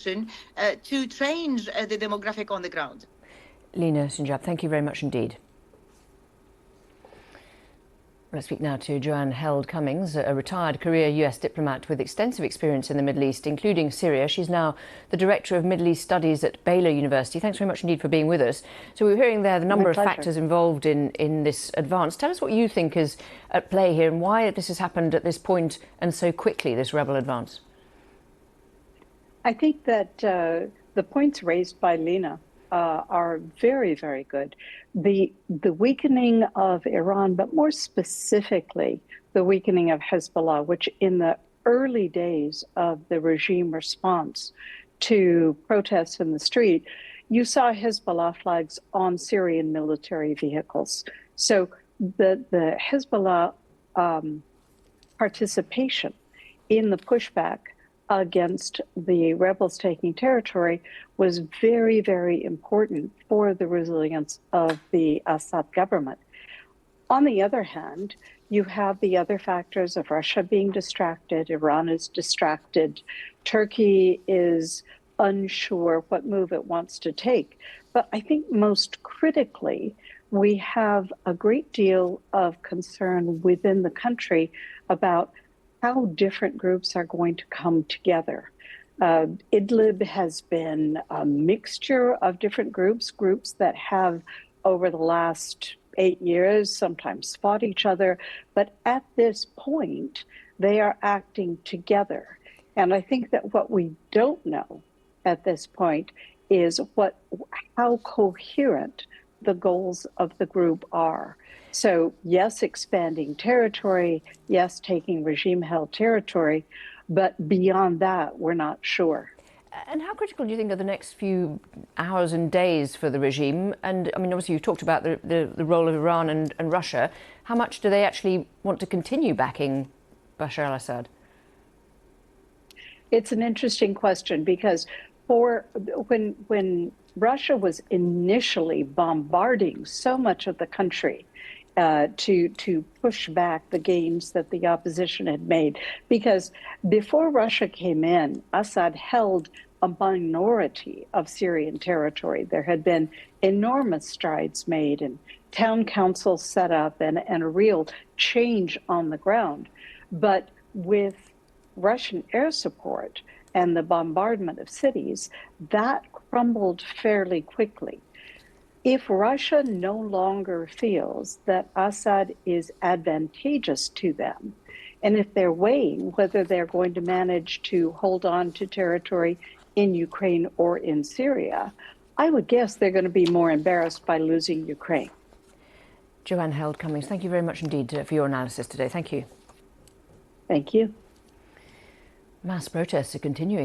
to change the demographic on the ground. Lina Sinjab, thank you very much indeed. Let's speak now to Joanne Cummings, a retired career US diplomat with extensive experience in the Middle East, including Syria. She's now the Director of Middle East Studies at Baylor University. Thanks very much indeed for being with us. So we were hearing there the number of factors involved in this advance. Tell us what you think is at play here and why this has happened at this point and so quickly, this rebel advance. I think that the points raised by Lina are very, very good. The weakening of Iran, but more specifically, the weakening of Hezbollah, which in the early days of the regime response to protests in the street, you saw Hezbollah flags on Syrian military vehicles. So the Hezbollah participation in the pushback against the rebels taking territory was very, very important for the resilience of the Assad government. On the other hand, you have the other factors of Russia being distracted, Iran is distracted, Turkey is unsure what move it wants to take. But I think most critically, we have a great deal of concern within the country about how different groups are going to come together. Idlib has been a mixture of different groups that have over the last 8 years sometimes fought each other, but at this point, they are acting together. And I think that what we don't know at this point is how coherent the goals of the group are. So yes, expanding territory, yes, taking regime-held territory, but beyond that, we're not sure. And how critical do you think are the next few hours and days for the regime? And I mean, obviously, you've talked about the role of Iran and Russia. How much do they actually want to continue backing Bashar al-Assad? It's an interesting question because when Russia was initially bombarding so much of the country to push back the gains that the opposition had made. Because before Russia came in, Assad held a minority of Syrian territory. There had been enormous strides made and town councils set up and a real change on the ground. But with Russian air support and the bombardment of cities, that crumbled fairly quickly. If Russia no longer feels that Assad is advantageous to them, and if they're weighing whether they're going to manage to hold on to territory in Ukraine or in Syria, I would guess they're going to be more embarrassed by losing Ukraine. Joanne Cummings, thank you very much indeed for your analysis today. Thank you. Thank you. Mass protests are continuing.